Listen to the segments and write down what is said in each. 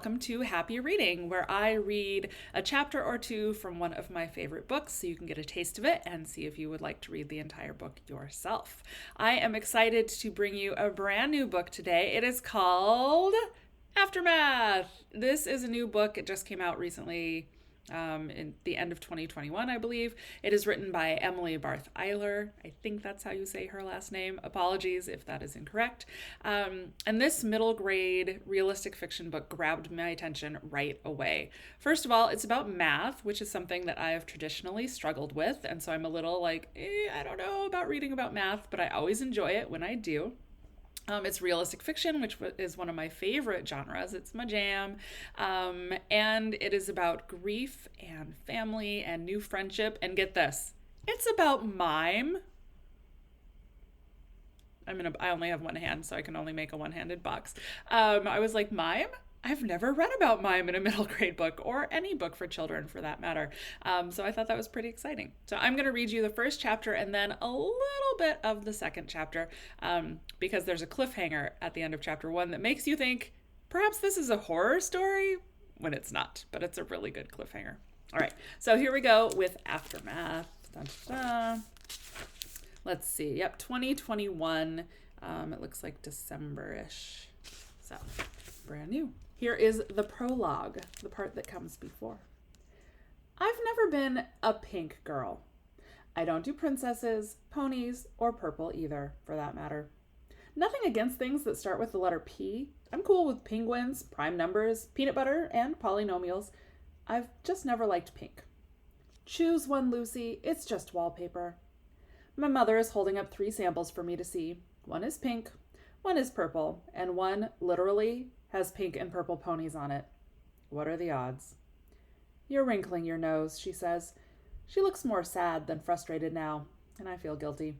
welcome to Happy Reading, where I read a chapter or two from one of my favorite books so you can get a taste of it and see if you would like to read the entire book yourself. I am excited to bring you a brand new book today. It is called Aftermath. This is a new book. It just came out recently in the end of 2021, I believe. It is written by Emily Barth Eiler. I think that's how you say her last name. Apologies if that is incorrect. And this middle grade realistic fiction book grabbed my attention right away. First of all, it's about math, which is something that I have traditionally struggled with. And so I'm a little like, I don't know about reading about math, but I always enjoy it when I do. It's realistic fiction, which is one of my favorite genres. It's my jam. And it is about grief and family and new friendship. And get this, it's about mime. I only have one hand, so I can only make a one-handed box. I was like, mime? I've never read about mime in a middle grade book, or any book for children for that matter. So I thought that was pretty exciting. So I'm going to read you the first chapter and then a little bit of the second chapter, because there's a cliffhanger at the end of chapter 1 that makes you think perhaps this is a horror story when it's not, but it's a really good cliffhanger. All right, so here we go with Aftermath. Dun, dun, dun. Let's see. Yep, 2021. It looks like December-ish. So brand new. Here is the prologue, the part that comes before. I've never been a pink girl. I don't do princesses, ponies, or purple either, for that matter. Nothing against things that start with the letter P. I'm cool with penguins, prime numbers, peanut butter, and polynomials. I've just never liked pink. Choose one, Lucy. It's just wallpaper. My mother is holding up 3 samples for me to see. One is pink, one is purple, and one, literally, has pink and purple ponies on it. What are the odds? You're wrinkling your nose, she says. She looks more sad than frustrated now, and I feel guilty.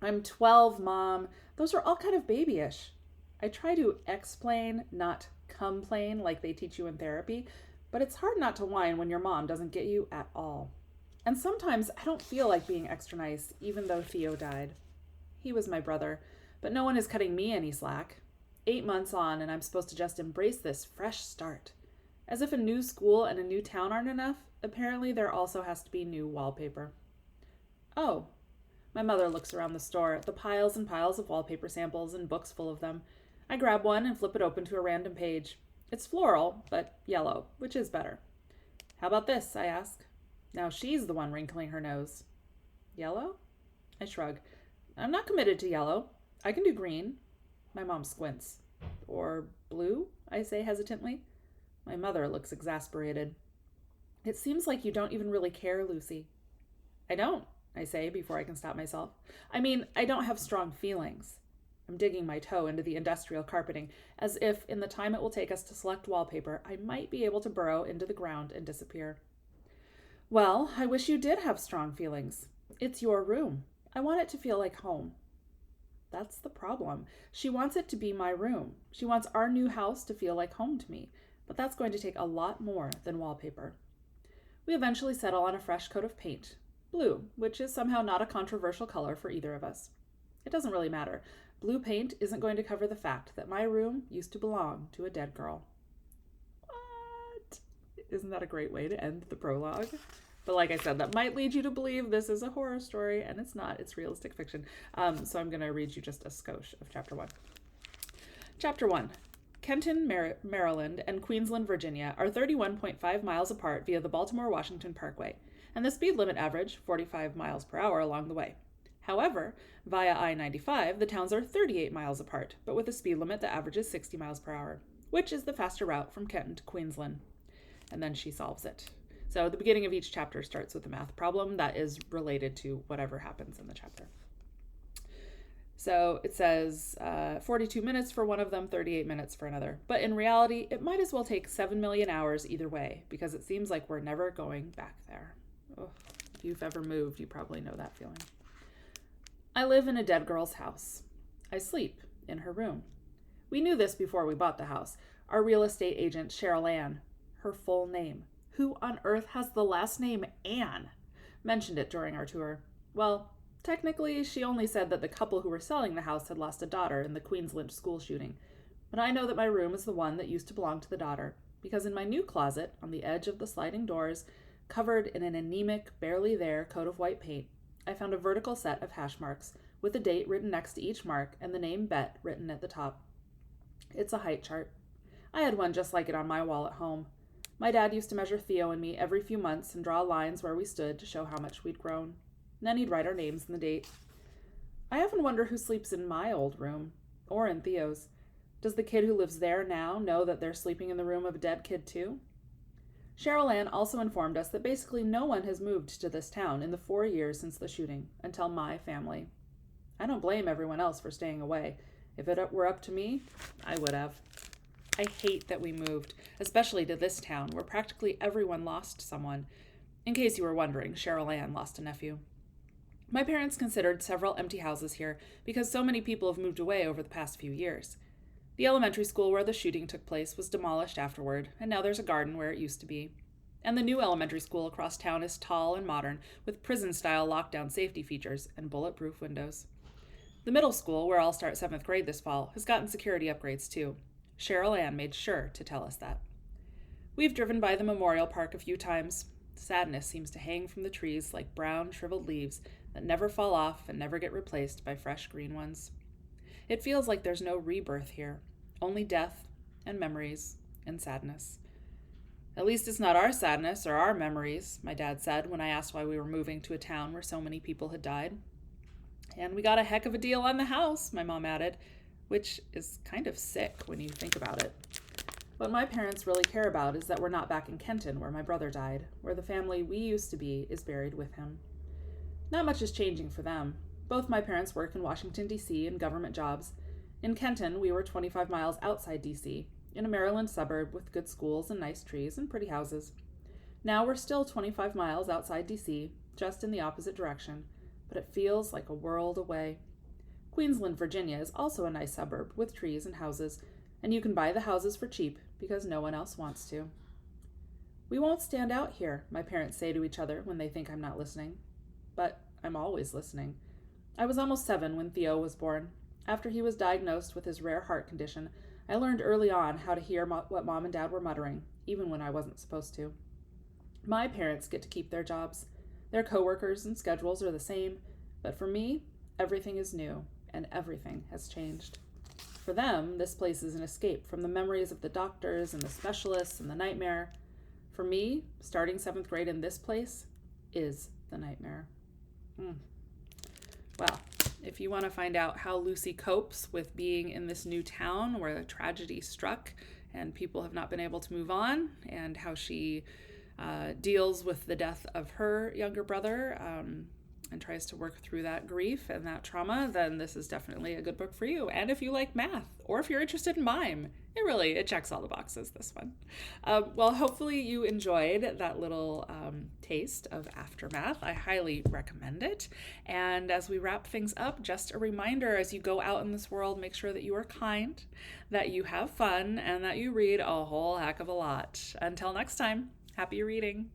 I'm 12, Mom. Those are all kind of babyish. I try to explain, not complain like they teach you in therapy, but it's hard not to whine when your mom doesn't get you at all. And sometimes I don't feel like being extra nice, even though Theo died. He was my brother, but no one is cutting me any slack. 8 months on, and I'm supposed to just embrace this fresh start. As if a new school and a new town aren't enough, apparently there also has to be new wallpaper. Oh. My mother looks around the store at the piles and piles of wallpaper samples and books full of them. I grab one and flip it open to a random page. It's floral, but yellow, which is better. How about this, I ask. Now she's the one wrinkling her nose. Yellow? I shrug. I'm not committed to yellow. I can do green. My mom squints. Or blue, I say hesitantly. My mother looks exasperated. It seems like you don't even really care, Lucy. I don't, I say before I can stop myself. I mean, I don't have strong feelings. I'm digging my toe into the industrial carpeting, as if in the time it will take us to select wallpaper, I might be able to burrow into the ground and disappear. Well, I wish you did have strong feelings. It's your room. I want it to feel like home. That's the problem. She wants it to be my room. She wants our new house to feel like home to me, but that's going to take a lot more than wallpaper. We eventually settle on a fresh coat of paint, blue, which is somehow not a controversial color for either of us. It doesn't really matter. Blue paint isn't going to cover the fact that my room used to belong to a dead girl. What? Isn't that a great way to end the prologue? But like I said, that might lead you to believe this is a horror story, and it's not. It's realistic fiction. So I'm going to read you just a skosh of chapter 1. Chapter 1. Kenton, Maryland, and Queensland, Virginia are 31.5 miles apart via the Baltimore-Washington Parkway, and the speed limit average 45 miles per hour along the way. However, via I-95, the towns are 38 miles apart, but with a speed limit that averages 60 miles per hour, which is the faster route from Kenton to Queensland. And then she solves it. So the beginning of each chapter starts with a math problem that is related to whatever happens in the chapter. So it says 42 minutes for one of them, 38 minutes for another. But in reality, it might as well take 7 million hours either way, because it seems like we're never going back there. Oh, if you've ever moved, you probably know that feeling. I live in a dead girl's house. I sleep in her room. We knew this before we bought the house. Our real estate agent, Cheryl Ann, her full name. Who on earth has the last name Ann? Mentioned it during our tour. Well, technically, she only said that the couple who were selling the house had lost a daughter in the Queensland school shooting. But I know that my room is the one that used to belong to the daughter, because in my new closet, on the edge of the sliding doors, covered in an anemic, barely there coat of white paint, I found a vertical set of hash marks, with a date written next to each mark and the name Bet written at the top. It's a height chart. I had one just like it on my wall at home. My dad used to measure Theo and me every few months and draw lines where we stood to show how much we'd grown. Then he'd write our names and the date. I often wonder who sleeps in my old room, or in Theo's. Does the kid who lives there now know that they're sleeping in the room of a dead kid too? Cheryl Ann also informed us that basically no one has moved to this town in the 4 years since the shooting, until my family. I don't blame everyone else for staying away. If it were up to me, I would have. I hate that we moved, especially to this town where practically everyone lost someone. In case you were wondering, Cheryl Ann lost a nephew. My parents considered several empty houses here because so many people have moved away over the past few years. The elementary school where the shooting took place was demolished afterward, and now there's a garden where it used to be. And the new elementary school across town is tall and modern, with prison-style lockdown safety features and bulletproof windows. The middle school, where I'll start 7th grade this fall, has gotten security upgrades too. Cheryl Ann made sure to tell us that. We've driven by the memorial park a few times. Sadness seems to hang from the trees like brown, shriveled leaves that never fall off and never get replaced by fresh green ones. It feels like there's no rebirth here, only death and memories and sadness. At least it's not our sadness or our memories, my dad said when I asked why we were moving to a town where so many people had died. And we got a heck of a deal on the house, my mom added, which is kind of sick when you think about it. What my parents really care about is that we're not back in Kenton, where my brother died, where the family we used to be is buried with him. Not much is changing for them. Both my parents work in Washington, D.C. in government jobs. In Kenton, we were 25 miles outside D.C., in a Maryland suburb with good schools and nice trees and pretty houses. Now we're still 25 miles outside D.C., just in the opposite direction, but it feels like a world away. Queensland, Virginia is also a nice suburb with trees and houses, and you can buy the houses for cheap because no one else wants to. We won't stand out here, my parents say to each other when they think I'm not listening. But I'm always listening. I was almost 7 when Theo was born. After he was diagnosed with his rare heart condition, I learned early on how to hear what Mom and Dad were muttering, even when I wasn't supposed to. My parents get to keep their jobs. Their coworkers and schedules are the same, but for me, everything is new, and everything has changed. For them, this place is an escape from the memories of the doctors and the specialists and the nightmare. For me, starting 7th grade in this place is the nightmare. Well, if you want to find out how Lucy copes with being in this new town where a tragedy struck and people have not been able to move on, and how she deals with the death of her younger brother, and tries to work through that grief and that trauma, then this is definitely a good book for you. And if you like math, or if you're interested in mime, it checks all the boxes, this one. Well, hopefully you enjoyed that little taste of Aftermath. I highly recommend it. And as we wrap things up, just a reminder, as you go out in this world, make sure that you are kind, that you have fun, and that you read a whole heck of a lot. Until next time, happy reading.